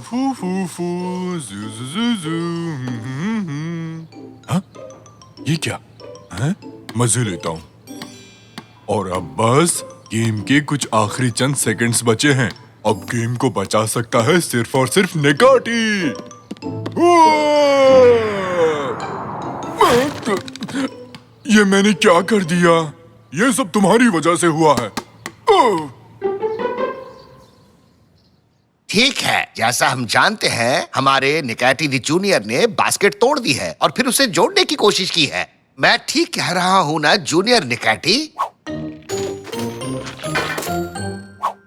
फू फू फू जू जू जू जू हाँ? ये क्या है? मजे लेता हूँ। और अब बस गेम के कुछ आखिरी चंद सेकंड्स बचे हैं। अब गेम को बचा सकता है सिर्फ और सिर्फ निकाटी। ये मैंने क्या कर दिया? ये सब तुम्हारी वजह से हुआ है। ठीक है, जैसा हम जानते हैं हमारे निकाटी दी जूनियर ने बास्केट तोड़ दी है और फिर उसे जोड़ने की कोशिश की है। मैं ठीक कह रहा हूँ ना जूनियर निकाटी?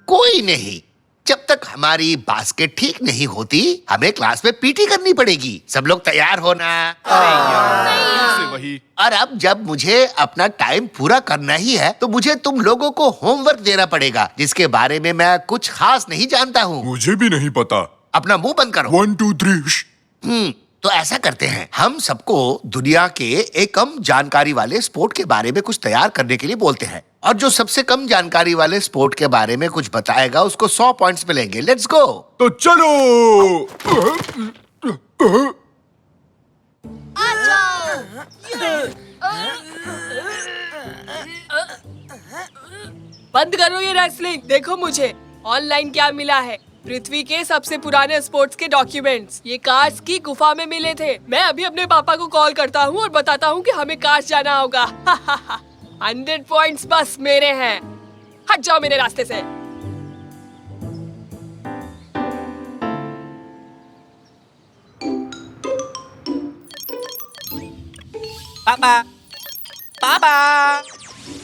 कोई नहीं, जब तक हमारी बास्केट ठीक नहीं होती हमें क्लास में पीटी करनी पड़ेगी। सब लोग तैयार होना। वही। और अब जब मुझे अपना टाइम पूरा करना ही है तो मुझे तुम लोगों को होमवर्क देना पड़ेगा जिसके बारे में मैं कुछ खास नहीं जानता हूँ। मुझे भी नहीं पता। अपना मुंह बंद करो। 1 2 3। तो ऐसा करते हैं, हम सबको दुनिया के एक कम जानकारी वाले स्पोर्ट के बारे में कुछ तैयार करने के लिए बोलते हैं और जो सबसे कम जानकारी वाले स्पोर्ट के बारे में कुछ बताएगा उसको 100 पॉइंट्स मिलेंगे। Let's go. तो चलो। बंद करो ये रेसलिंग। देखो मुझे ऑनलाइन क्या मिला है। पृथ्वी के सबसे पुराने स्पोर्ट्स के डॉक्यूमेंट्स ये कार्स की गुफा में मिले थे। मैं अभी अपने पापा को कॉल करता हूँ और बताता हूँ कि हमें कार्स जाना होगा। 100 पॉइंट्स बस मेरे हैं। हट जाओ मेरे रास्ते से। पापा, पापा,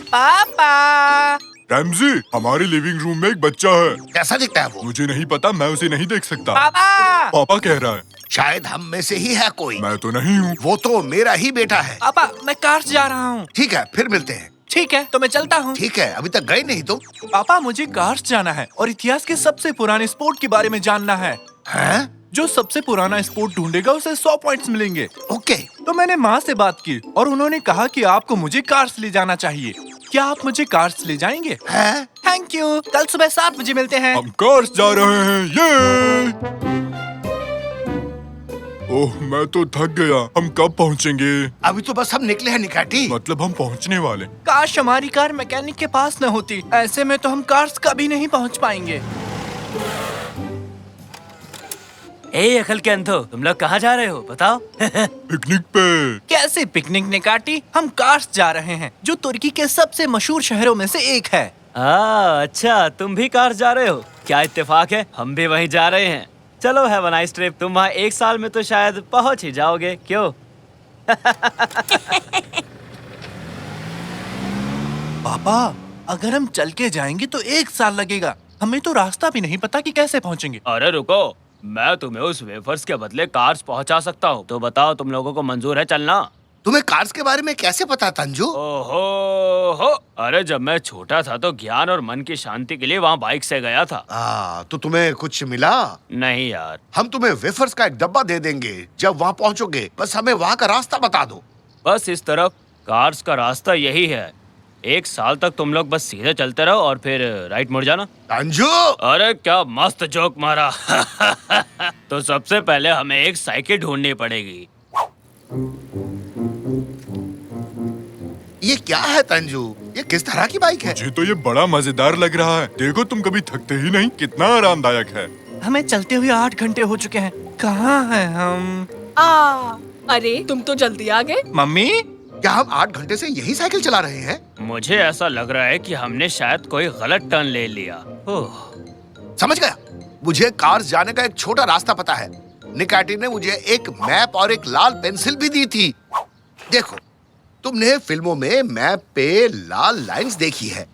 पापा। रैमजी, हमारे लिविंग रूम में एक बच्चा है। कैसा दिखता है वो? मुझे नहीं पता, मैं उसे नहीं देख सकता। पापा, पापा कह रहा है। शायद हम में से ही है कोई। मैं तो नहीं हूँ। वो तो मेरा ही बेटा है। पापा, मैं कार्स जा रहा हूँ। ठीक है, फिर मिलते हैं। ठीक है, तो मैं चलता हूँ। ठीक है, अभी तक गए नहीं तुम? पापा, मुझे कार्स जाना है और इतिहास के सबसे पुराने स्पोर्ट के बारे में जानना है। हैं? जो सबसे पुराना स्पोर्ट ढूंढेगा उसे 100 पॉइंट्स मिलेंगे। ओके। तो मैंने माँ से बात की और उन्होंने कहा कि आपको मुझे कार्स ले जाना चाहिए। क्या आप मुझे कार्स ले जाएंगे? हैं? Thank you. कल सुबह 7 बजे मिलते हैं। हम कार्स जा रहे हैं। ये ओह, मैं तो थक गया। हम कब पहुँचेंगे? अभी तो बस हम निकले हैं निकाटी। मतलब हम पहुँचने वाले। काश हमारी कार मैकेनिक के पास न होती। ऐसे में तो हम कार्स कभी नहीं पहुँच पाएंगे। ए अकल के अंधो, तुम लोग कहाँ जा रहे हो बताओ? पिकनिक पे। कैसे पिकनिक निकाटी? हम कार्स जा रहे हैं जो तुर्की के सबसे मशहूर शहरों में से एक है। अच्छा, तुम भी कार्स जा रहे हो? क्या इत्तेफाक है, हम भी वहीं जा रहे हैं। चलो हैव अ नाइस ट्रिप। तुम वहाँ 1 साल में तो शायद पहुँच ही जाओगे, क्यों? पापा, अगर हम चल के जाएंगे तो 1 साल लगेगा। हमें तो रास्ता भी नहीं पता कि कैसे पहुँचेंगे। अरे रुको, मैं तुम्हें उस वेफर्स के बदले कार्स पहुंचा सकता हूँ। तो बताओ, तुम लोगों को मंजूर है चलना? तुम्हें कार्स के बारे में कैसे पता तंजू? ओहो हो, अरे जब मैं छोटा था तो ज्ञान और मन की शांति के लिए वहाँ बाइक से गया था। तो तुम्हें कुछ मिला? नहीं यार। हम तुम्हें वेफर्स का एक डब्बा दे देंगे जब वहाँ पहुँचोगे। बस हमें वहाँ का रास्ता बता दो। बस इस तरफ कार्स का रास्ता यही है। 1 साल तक तुम लोग बस सीधे चलते रहो और फिर राइट मुड़ जाना। तंजू! अरे क्या मस्त जोक मारा। तो सबसे पहले हमें एक साइकिल ढूंढनी पड़ेगी। ये क्या है तंजू? ये किस तरह की बाइक है? मुझे तो ये बड़ा मजेदार लग रहा है। देखो, तुम कभी थकते ही नहीं। कितना आरामदायक है। हमें चलते हुए 8 घंटे हो चुके हैं। कहाँ हैं हम? अरे तुम तो जल्दी आ गए। मम्मी, क्या हम 8 घंटे से यही साइकिल चला रहे हैं? मुझे ऐसा लग रहा है कि हमने शायद कोई गलत टर्न ले लिया। समझ गया। मुझे कार्स जाने का एक छोटा रास्ता पता है। निकाटी ने मुझे एक मैप और एक लाल पेंसिल भी दी थी। देखो, तुमने फिल्मों में मैप पे लाल लाइंस देखी है।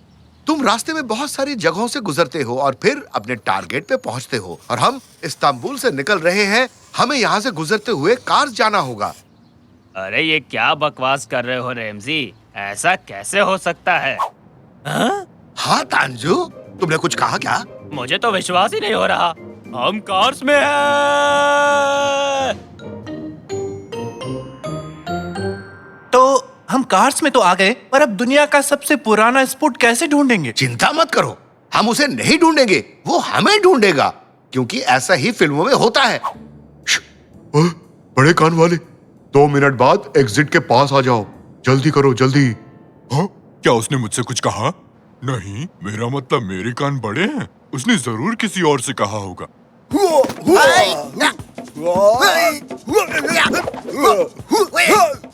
तुम रास्ते में बहुत सारी जगहों से गुजरते हो और फिर अपने टारगेट पे पहुंचते हो। और हम इस्तांबुल से निकल रहे हैं। हमें यहाँ से गुजरते हुए कार्स जाना होगा। अरे ये क्या बकवास कर रहे हो रैमजी? ऐसा कैसे हो सकता है? हाँ तांजू, तुमने कुछ कहा क्या? मुझे तो विश्वास ही नहीं हो रहा। हम कार्स में हैं। तो हम कार्स में तो आ गए, पर अब दुनिया का सबसे पुराना स्पोर्ट कैसे ढूंढेंगे? चिंता मत करो, हम उसे नहीं ढूंढेंगे, वो हमें ढूंढेगा। क्योंकि ऐसा ही फिल्मों में होता है। ओए, बड़े कान वाले, 2 मिनट बाद एग्जिट के पास आ जाओ। जल्दी करो, जल्दी। हाँ? क्या उसने मुझसे कुछ कहा? नहीं, मेरा मतलब मेरे कान बड़े हैं। उसने जरूर किसी और से कहा होगा।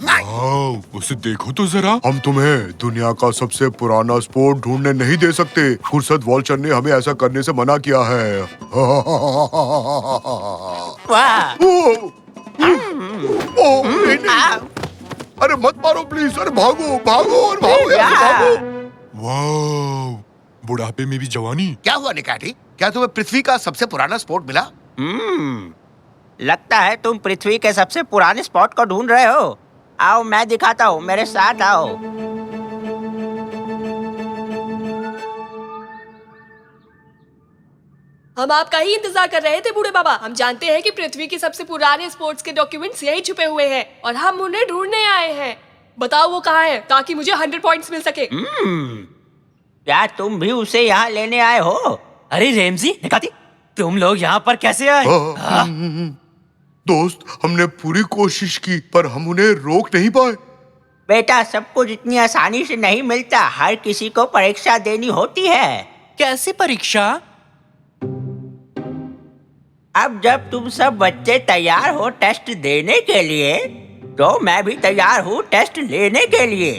वाओ, उसे देखो तो जरा। हम तुम्हें दुनिया का सबसे पुराना स्पोर्ट ढूंढने नहीं दे सकते। फुर्सत वॉल्चर ने हमें ऐसा करने से मना किया है। वाह! नहीं, नहीं। अरे मत मारो प्लीज। अरे भागो भागो और भागो यार, भागो। वाओ, बुढ़ापे में भी जवानी। क्या हुआ निकाटी? क्या तुम्हें पृथ्वी का सबसे पुराना स्पोर्ट मिला? लगता है तुम पृथ्वी के सबसे पुराने स्पॉट को ढूंढ रहे हो। आओ मैं दिखाता हूँ, मेरे साथ आओ। हम आपका ही इंतजार कर रहे थे बूढ़े बाबा। हम जानते हैं कि पृथ्वी के सबसे पुराने स्पोर्ट्स के डॉक्यूमेंट्स यही छुपे हुए हैं और हम उन्हें ढूंढने आए हैं। बताओ वो कहाँ है, ताकि मुझे 100 पॉइंट्स मिल सके। क्या तुम भी उसे यहाँ लेने आए हो? अरे रेमजी, निकाती, तुम लोग यहाँ पर कैसे आए? दोस्त, हमने पूरी कोशिश की पर हम उन्हें रोक नहीं पाए। बेटा, सब कुछ इतनी आसानी से नहीं मिलता। हर किसी को परीक्षा देनी होती है। कैसी परीक्षा? अब जब तुम सब बच्चे तैयार हो टेस्ट देने के लिए, तो मैं भी तैयार हूँ टेस्ट लेने के लिए।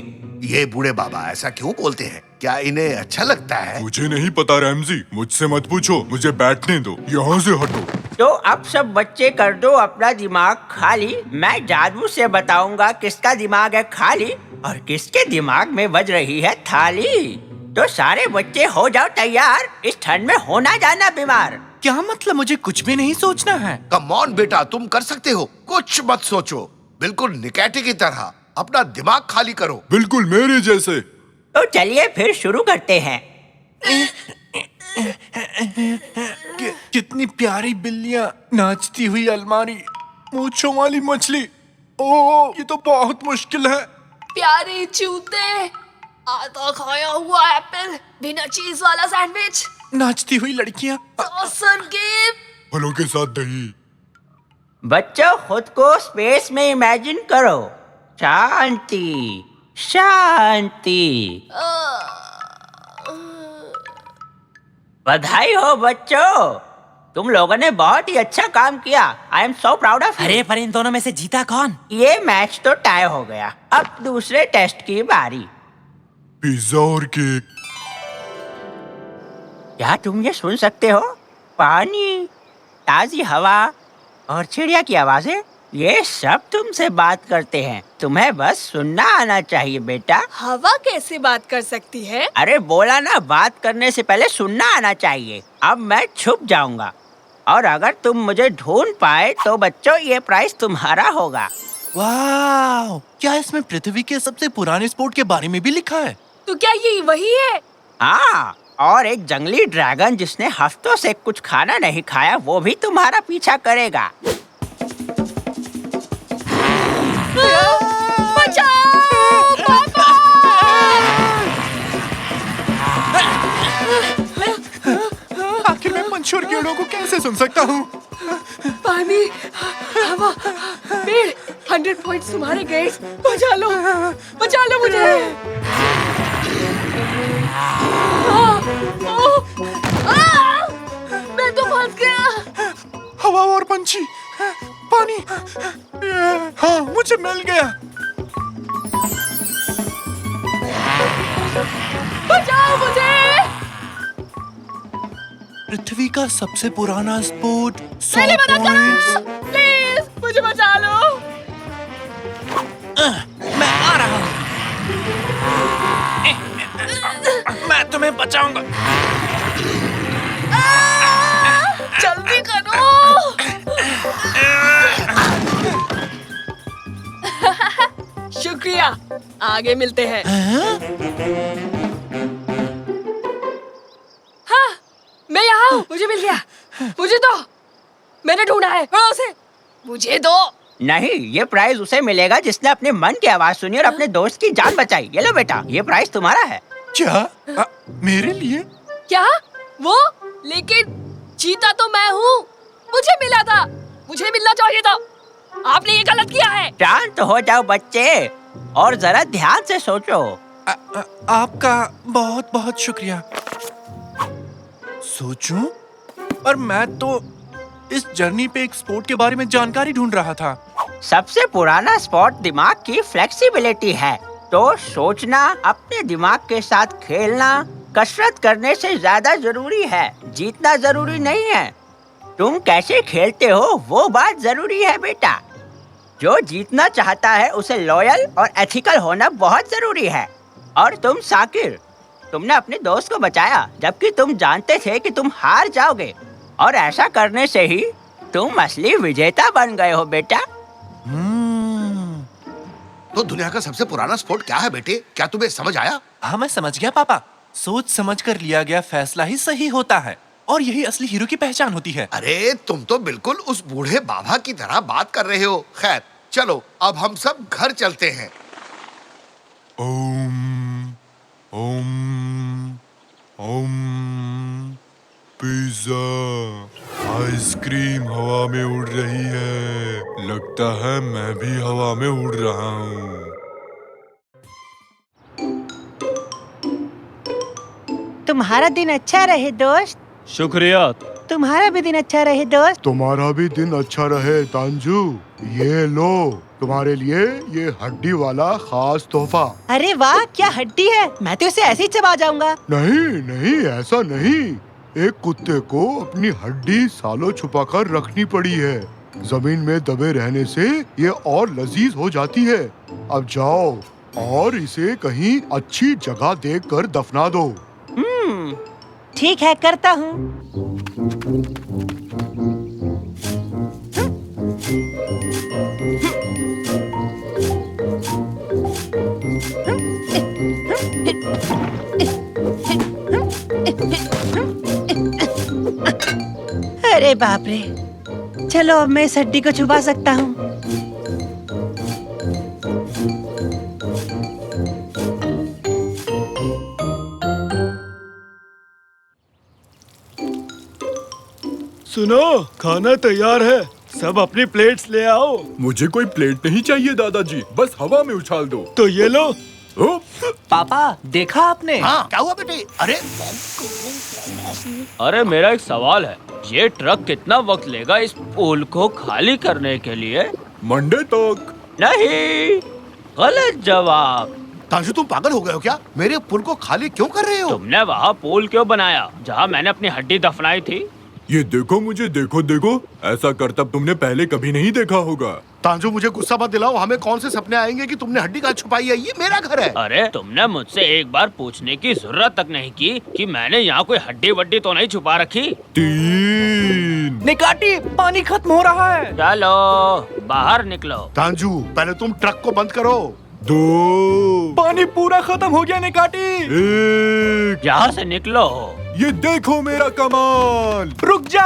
ये बूढ़े बाबा ऐसा क्यों बोलते हैं? क्या इन्हें अच्छा लगता है? मुझे नहीं पता रैमजी, मुझसे मत पूछो। मुझे बैठने दो, यहाँ से हटो। तो अब सब बच्चे कर दो अपना दिमाग खाली। मैं जादू से बताऊंगा किसका दिमाग है खाली और किसके दिमाग में बज रही है थाली। तो सारे बच्चे हो जाओ तैयार, इस ठंड में होना जाना बीमार। क्या मतलब? मुझे कुछ भी नहीं सोचना है। कम ऑन बेटा, तुम कर सकते हो। कुछ मत सोचो, बिल्कुल निकैटी की तरह अपना दिमाग खाली करो। बिल्कुल मेरे जैसे। तो चलिए फिर शुरू करते हैं। कितनी प्यारी बिल्लियां, नाचती हुई अलमारी, मूंछों वाली मछली। ओह, ये तो बहुत मुश्किल है। प्यारे जूते, आधा खाया हुआ एप्पल, बिना चीज वाला सैंडविच, नाचती हुई लड़कियां। Saucer game. फलों के साथ दही। बच्चों, खुद को स्पेस में इमेजिन करो। शांति शांति। बधाई हो बच्चों, तुम लोगों ने बहुत ही अच्छा काम किया। I am so proud of. अरे पर इन दोनों में से जीता कौन? ये मैच तो टाई हो गया। अब दूसरे टेस्ट की बारी। पिज्जा और केक। क्या तुम ये सुन सकते हो? पानी, ताजी हवा और चिड़िया की आवाजें, ये सब तुमसे बात करते हैं। तुम्हें बस सुनना आना चाहिए बेटा। हवा कैसे बात कर सकती है? अरे बोला ना, बात करने से पहले सुनना आना चाहिए। अब मैं छुप जाऊंगा और अगर तुम मुझे ढूंढ पाए तो बच्चों ये प्राइस तुम्हारा होगा। वाह! क्या इसमें पृथ्वी के सबसे पुराने स्पोर्ट के बारे में भी लिखा है? तो क्या ये वही है? हाँ, और एक जंगली ड्रैगन जिसने हफ्तों से कुछ खाना नहीं खाया, वो भी तुम्हारा पीछा करेगा। बचाओ पापा! आखिर मैं पंछी और कीड़ों को कैसे सुन सकता हूँ? पानी, हवा, पेड़, 100 पॉइंट्स तुम्हारे गए। बचा लो मुझे। मैं तो फंस गया। हवा और पंछी, पानी। हाँ, मुझे मिल गया। बचाओ मुझे। पृथ्वी का सबसे पुराना स्पोर्ट 100 पहले मदद पॉइंट्स। करो, प्लीज मुझे बचा लो। मैं आ रहा हूँ। मैं तुम्हें बचाऊंगा। जल्दी करो। शुक्रिया, आगे मिलते हैं। हाँ, मैं यहाँ हूँ। मुझे मिल गया। मुझे दो, मैंने ढूंढा है। हाँ, उसे मुझे दो। नहीं, ये प्राइज उसे मिलेगा जिसने अपने मन की आवाज सुनी और अपने दोस्त की जान बचाई। ये लो बेटा, ये प्राइज तुम्हारा है। क्या? मेरे लिए? क्या? वो? लेकिन जीता तो मैं हूँ, मुझे मिला था, मुझे मिलना चाहिए था। आपने ये गलत किया है। शांत हो जाओ बच्चे और जरा ध्यान से सोचो। आपका बहुत बहुत शुक्रिया। सोचूं? और मैं तो इस जर्नी पे एक स्पोर्ट के बारे में जानकारी ढूंढ रहा था। सबसे पुराना स्पोर्ट दिमाग की फ्लेक्सिबिलिटी है, तो सोचना, अपने दिमाग के साथ खेलना कसरत करने से ज्यादा जरूरी है, जीतना जरूरी नहीं है। तुम कैसे खेलते हो वो बात जरूरी है बेटा। जो जीतना चाहता है उसे लॉयल और एथिकल होना बहुत जरूरी है। और तुम साकिर, तुमने अपने दोस्त को बचाया जबकि तुम जानते थे कि तुम हार जाओगे, और ऐसा करने से ही तुम असली विजेता बन गए हो बेटा। तो दुनिया का सबसे पुराना स्पोर्ट क्या है बेटे? क्या तुम्हें समझ आया? हाँ, मैं समझ गया पापा। सोच समझ कर लिया गया फैसला ही सही होता है, और यही असली हीरो की पहचान होती है। अरे तुम तो बिल्कुल उस बूढ़े बाबा की तरह बात कर रहे हो। खैर चलो, अब हम सब घर चलते हैं। ओम ओम ओम। पिज्जा, आइसक्रीम हवा में उड़ रही है। लगता है मैं भी हवा में उड़ रहा हूँ। तुम्हारा दिन अच्छा रहे दोस्त। शुक्रिया। तुम्हारा भी दिन अच्छा रहे दोस्त। तुम्हारा भी दिन अच्छा रहे तांजू। ये लो तुम्हारे लिए ये हड्डी वाला खास तोहफा। अरे वाह, क्या हड्डी है, मैं तो इसे ऐसे ही चबा जाऊंगा। नहीं नहीं, ऐसा नहीं। एक कुत्ते को अपनी हड्डी सालों छुपाकर रखनी पड़ी है। जमीन में दबे रहने से ये और लजीज हो जाती है। अब जाओ और इसे कहीं अच्छी जगह देखकर दफना दो। ठीक है, करता हूँ। अरे बाप रे, चलो अब मैं इस हड्डी को छुपा सकता हूँ। सुनो, खाना तैयार है, सब अपनी प्लेट्स ले आओ। मुझे कोई प्लेट नहीं चाहिए दादाजी, बस हवा में उछाल दो। तो ये लो। ओ, पापा, देखा आपने? हाँ, क्या हुआ बेटे? अरे मेरा एक सवाल है, ये ट्रक कितना वक्त लेगा इस पुल को खाली करने के लिए? मंडे तक। नहीं, गलत जवाब। तांशु, तुम पागल हो गए हो क्या? मेरे पुल को खाली क्यों कर रहे हो? तुमने वहाँ पुल क्यों बनाया जहाँ मैंने अपनी हड्डी दफनाई थी? ये देखो मुझे, देखो देखो, ऐसा करतब तुमने पहले कभी नहीं देखा होगा। तांजू, मुझे गुस्सा मत दिलाओ। हमें कौन से सपने आएंगे कि तुमने हड्डी कहाँ छुपाई है? ये मेरा घर है। अरे तुमने मुझसे एक बार पूछने की जरूरत तक नहीं की कि मैंने यहाँ कोई हड्डी वड्डी तो नहीं छुपा रखी। 3। निकाटी, पानी खत्म हो रहा है। चलो बाहर निकलो। तांजू, पहले तुम ट्रक को बंद करो। 2। पानी पूरा खत्म हो गया निकाटी। 1। यहाँ से निकलो। ये देखो मेरा कमाल। रुक जा।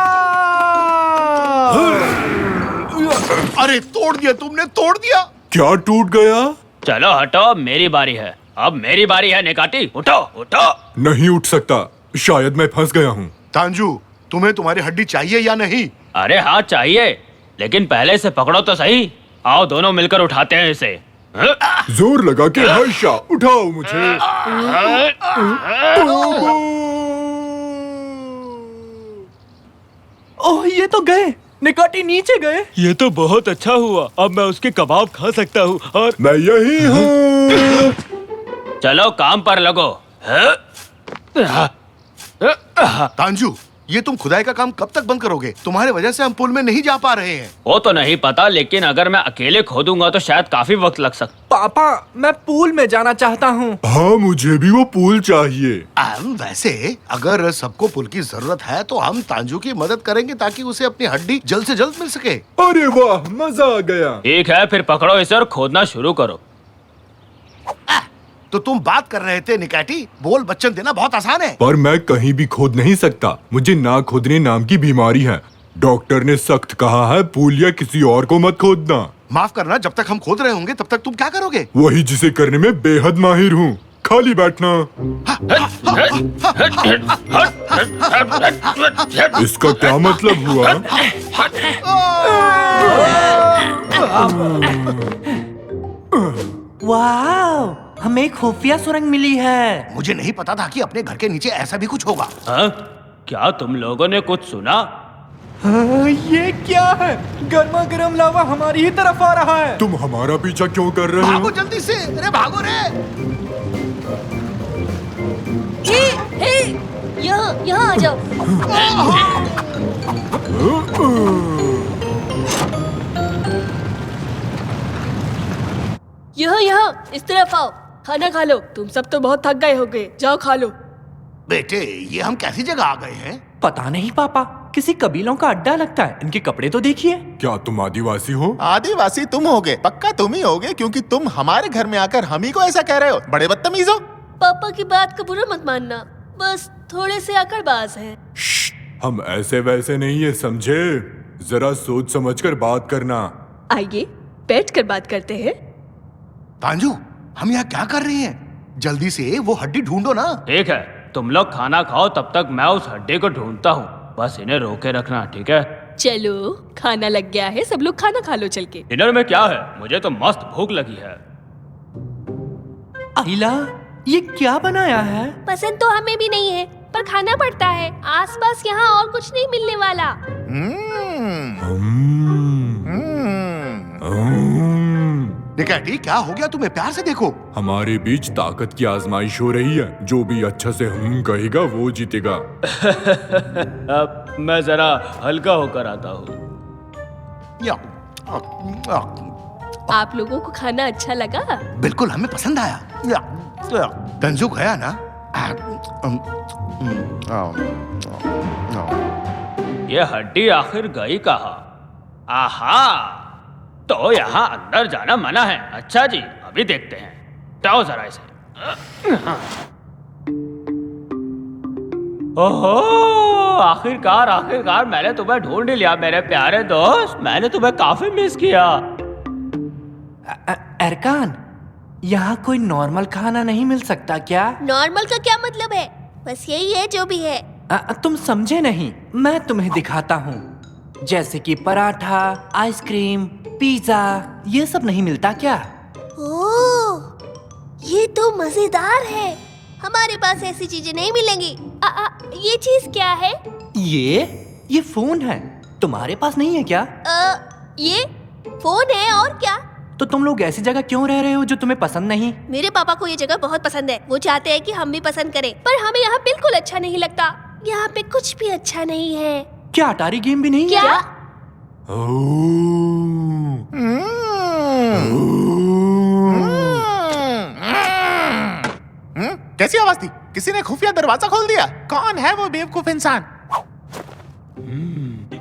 अरे तोड़ दिया तुमने, तोड़ दिया। क्या टूट गया? चलो हटो, मेरी बारी है। अब मेरी बारी है निकाटी, उठो उठो। नहीं उठ सकता, शायद मैं फंस गया हूँ। तांजू, तुम्हें तुम्हारी हड्डी चाहिए या नहीं? अरे हाँ चाहिए, लेकिन पहले से पकड़ो तो सही। आओ दोनों मिलकर उठाते हैं इसे। जोर लगा के हर्षा, उठाओ मुझे। ओह, ये तो गए, निकाटी नीचे गए। ये तो बहुत अच्छा हुआ, अब मैं उसके कबाब खा सकता हूँ। और मैं यही हूँ। चलो काम पर लगो। तांजू, ये तुम खुदाई का काम कब तक बंद करोगे? तुम्हारे वजह से हम पुल में नहीं जा पा रहे हैं। वो तो नहीं पता, लेकिन अगर मैं अकेले खोदूंगा तो शायद काफी वक्त लग सकता। पापा, मैं पूल में जाना चाहता हूँ। हाँ, मुझे भी वो पूल चाहिए। वैसे अगर सबको पुल की जरूरत है तो हम तांजू की मदद करेंगे ताकि उसे अपनी हड्डी जल्द से जल्द मिल सके। अरे वाह, मजा आ गया। ठीक है, फिर पकड़ो इसे और खोदना शुरू करो। तो तुम बात कर रहे थे निकाटी, बोल बच्चन देना बहुत आसान है। पर मैं कहीं भी खोद नहीं सकता, मुझे ना खोदने नाम की बीमारी है। डॉक्टर ने सख्त कहा है पूल या किसी और को मत खोदना। माफ करना, जब तक हम खोद रहे होंगे तब तक तुम क्या करोगे? वही जिसे करने में बेहद माहिर हूँ, खाली बैठना। इसका क्या मतलब हुआ? वाह, हमें खुफिया सुरंग मिली है। मुझे नहीं पता था कि अपने घर के नीचे ऐसा भी कुछ होगा। हाँ? क्या तुम लोगों ने कुछ सुना? ये क्या है? गर्मा गर्म लावा हमारी ही तरफ आ रहा है। तुम हमारा पीछा क्यों कर रहे भागो हो? जल्दी से, अरे भागो रे। यहाँ आ जाओ। यहाँ इस तरफ आओ, खाना खा लो। तुम सब तो बहुत थक गए होगे, जाओ खा लो। बेटे, ये हम कैसी जगह आ गए हैं? पता नहीं पापा, किसी कबीलों का अड्डा लगता है। इनके कपड़े तो देखिए। क्या तुम आदिवासी हो? आदिवासी तुम होगे, पक्का तुम ही होगे, क्योंकि तुम हमारे घर में आकर हम ही को ऐसा कह रहे हो। बड़े बदतमीज हो। पापा की बात का बुरा मत मानना, बस थोड़े से अकड़बाज हैं। हम ऐसे वैसे नहीं है, समझे? जरा सोच समझकर बात करना। आइए बैठ कर बात करते हैं। तांजू, हम यहाँ क्या कर रहे हैं? जल्दी से वो हड्डी ढूंढो ना। ठीक है, तुम लोग खाना खाओ, तब तक मैं उस हड्डी को ढूंढता हूँ। बस इन्हें रोके रखना, ठीक है? चलो, खाना लग गया है, सब लोग खाना खा लो चल के। डिनर में क्या है? मुझे तो मस्त भूख लगी है। आइला, ये क्या बनाया है? पसंद तो हमें भी नहीं है, पर खाना पड़ता है। आसपास यहाँ और कुछ नहीं मिलने वाला। निकैटी, क्या हो गया तुम्हें? प्यार से देखो। हमारे बीच ताकत की आजमाइश हो रही है। जो भी अच्छा से कहेगा वो जीतेगा। अब मैं जरा हल्का होकर आता हूँ। या, आप लोगों को खाना अच्छा लगा? बिल्कुल, हमें पसंद आया। तंजू गया ना? ये हड्डी आखिर गई कहाँ? आहा, तो यहाँ अंदर जाना मना है। अच्छा जी, अभी देखते हैं। जाओ जरा इसे। ओहो, आखिरकार मैंने तुम्हें ढूंढ लिया मेरे प्यारे दोस्त। मैंने तुम्हें काफी मिस किया। अरकान, यहाँ कोई नॉर्मल खाना नहीं मिल सकता क्या? नॉर्मल का क्या मतलब है? बस यही है जो भी है। तुम समझे नहीं, मैं तुम्हें दिखाता हूँ। जैसे कि पराठा, आइसक्रीम, पिज्जा, ये सब नहीं मिलता क्या? ओह, ये तो मजेदार है। हमारे पास ऐसी चीजें नहीं मिलेंगी। ये चीज क्या है? ये फोन है। तुम्हारे पास नहीं है क्या? ये फोन है और क्या? तो तुम लोग ऐसी जगह क्यों रह रहे हो जो तुम्हें पसंद नहीं? मेरे पापा को ये जगह बहुत पसंद है। वो चाहते हैं कि हम भी पसंद करें, पर हमें यहाँ बिल्कुल अच्छा नहीं लगता। यहाँ पे कुछ भी अच्छा नहीं है। क्या अटारी गेम भी नहीं क्या? है? कैसी आवाज थी? किसी ने खुफिया दरवाजा खोल दिया? कौन है वो बेवकूफ इंसान?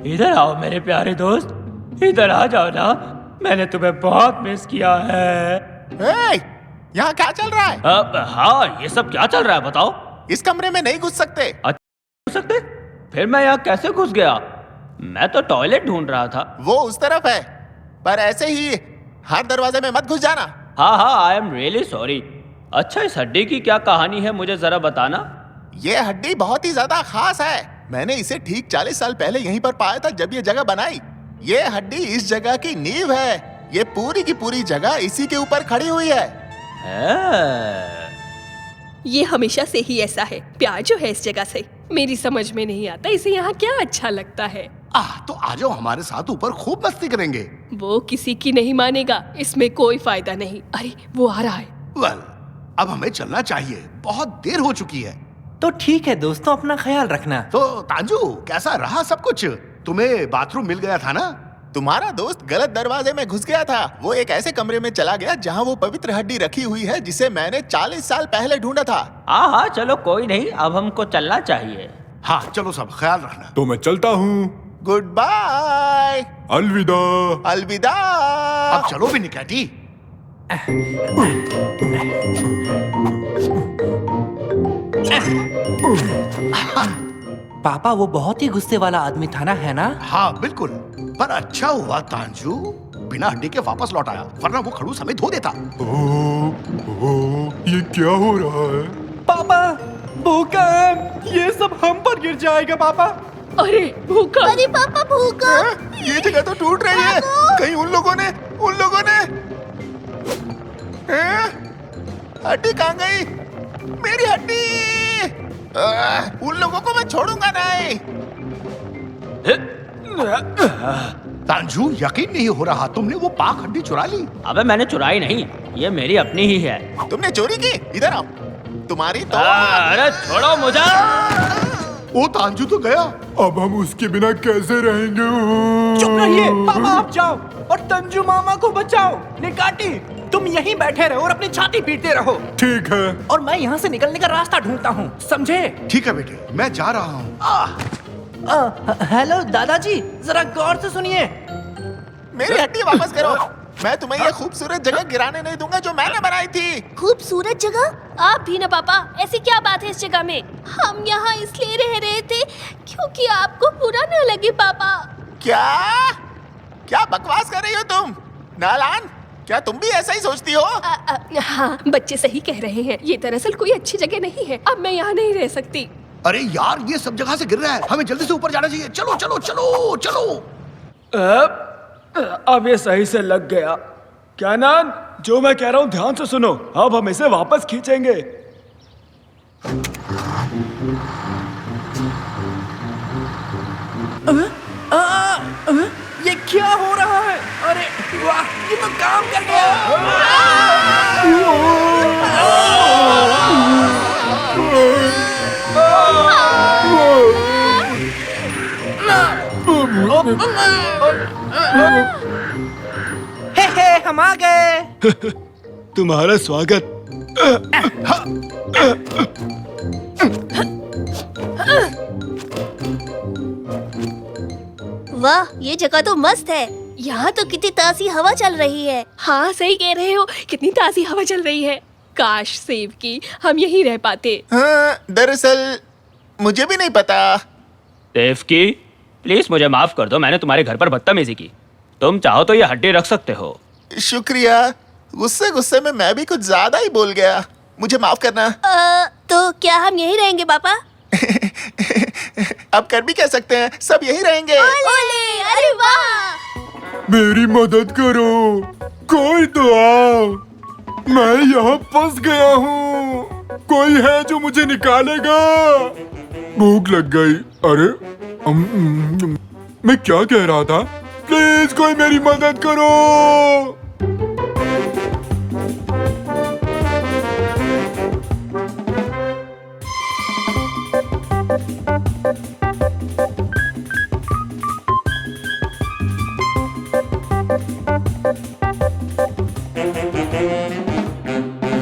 इधर आओ मेरे प्यारे दोस्त, इधर आ जाओ ना। मैंने तुम्हें बहुत मिस किया है। यहाँ क्या चल रहा है? अब हाँ, ये सब क्या चल रहा है बताओ? इस कमरे में नहीं घुस सकते। घुस सकते? फिर मैं यहाँ कैसे घुस गया? मैं तो टॉयलेट ढूंढ रहा था। वो उस तरफ है, पर ऐसे ही हर दरवाजे में मत घुस जाना। हाँ, आई एम रियली सॉरी। अच्छा, इस हड्डी की क्या कहानी है, मुझे जरा बताना। ये हड्डी बहुत ही ज्यादा खास है। मैंने इसे ठीक 40 साल पहले यहीं पर पाया था, जब ये जगह बनाई। ये हड्डी इस जगह की नींव है। ये पूरी की पूरी जगह इसी के ऊपर खड़ी हुई है। ये हमेशा से ही ऐसा है। प्यार जो है इस जगह से, मेरी समझ में नहीं आता इसे यहाँ क्या अच्छा लगता है। तो आ जाओ हमारे साथ, ऊपर खूब मस्ती करेंगे। वो किसी की नहीं मानेगा, इसमें कोई फायदा नहीं। अरे वो आ रहा है। वेल, अब हमें चलना चाहिए, बहुत देर हो चुकी है। तो ठीक है दोस्तों, अपना ख्याल रखना। तो तांजू, कैसा रहा सब कुछ? तुम्हें बाथरूम मिल गया था ना? तुम्हारा दोस्त गलत दरवाजे में घुस गया था। वो एक ऐसे कमरे में चला गया जहाँ वो पवित्र हड्डी रखी हुई है, जिसे मैंने 40 साल पहले ढूंढा था। हाँ, चलो कोई नहीं, अब हमको चलना चाहिए। हाँ चलो, सब ख्याल रखना। तो मैं चलता हूँ। Goodbye. अलविदा। अलविदा। अब चलो भी निकैटी। पापा, वो बहुत ही गुस्से वाला आदमी था ना, है ना? हाँ बिल्कुल, पर अच्छा हुआ तांजू, बिना हड्डी के वापस लौट आया, वरना वो खड़ूस हमें धो देता। ये क्या हो रहा है? पापा भूकंप, ये सब हम पर गिर जाएगा पापा। अरे भूकंप! अरे पापा भूकंप! ये जगह तो टूट रही है। कहीं उन लोगों ने हैं? हड्डी कहाँ गई? मेरी हड्डी! उन लोगों को मैं छोड़ूंगा नहीं। तांजू, यकीन नहीं हो रहा, तुमने वो पाक हड्डी चुरा ली। अबे मैंने चुराई नहीं, ये मेरी अपनी ही है। तुमने चोरी की? इधर आओ। तुम्हारी तो अरे छोड़ो मुझे। वो तांजू तो गया। अब हम उसके बिना कैसे रहेंगे? चुप रहिए पापा, आप जाओ और तंजू मामा को बचाओ। निकाटी, तुम यहीं बैठे रहो और अपनी छाती पीटते रहो। ठीक है। और मैं यहाँ से निकलने का रास्ता ढूंढता हूँ, समझे? ठीक है बेटे, मैं जा रहा हूँ। हेलो दादाजी, जरा गौर से सुनिए। मेरी हड्डी वापस करो। मैं तुम्हें ये खूबसूरत जगह गिराने नहीं दूंगा जो मैंने बनाई थी। खूबसूरत जगह? आप भी ना पापा, ऐसी क्या बात है इस जगह में? हम यहाँ इसलिए रह रहे थे क्योंकि आपको बुरा न लगे पापा। क्या बकवास कर रही हो तुम? नालान, क्या तुम भी ऐसा ही सोचती हो? हाँ, बच्चे सही कह रहे हैं। ये दरअसल कोई अच्छी जगह नहीं है। अब मैं यहाँ नहीं रह सकती। अरे यार, ये सब जगह से गिर रहा है, हमें जल्दी से ऊपर जाना चाहिए। चलो चलो चलो चलो। अब ये सही से लग गया। क्या नान, जो मैं कह रहा हूँ ध्यान से सुनो। अब हम इसे वापस खींचेंगे। ये क्या हो रहा है? अरे वाह, ये तो काम कर गया। हे हम आ गए। तुम्हारा स्वागत। वाह, ये जगह तो मस्त है। यहाँ तो कितनी ताज़ी हवा चल रही है। हाँ सही कह रहे हो, कितनी ताज़ी हवा चल रही है। काश सेब की हम यहीं रह पाते। हाँ, दरअसल मुझे भी नहीं पता। देव की, प्लीज मुझे माफ कर दो, मैंने तुम्हारे घर पर बदतमीजी की। तुम चाहो तो ये हड्डी रख सकते हो। शुक्रिया। गुस्से में मैं भी कुछ ज्यादा ही बोल गया। मुझे माफ करना। तो क्या हम यहीं रहेंगे पापा? अब कर भी कह सकते हैं, सब यहीं रहेंगे। ओले, अरे वाह! मेरी मदद करो, कोई तो आओ। मैं यहाँ फंस गया हूँ। कोई है जो मुझे निकालेगा? भूख लग गई। अरे मैं क्या कह रहा था? प्लीज कोई मेरी मदद करो।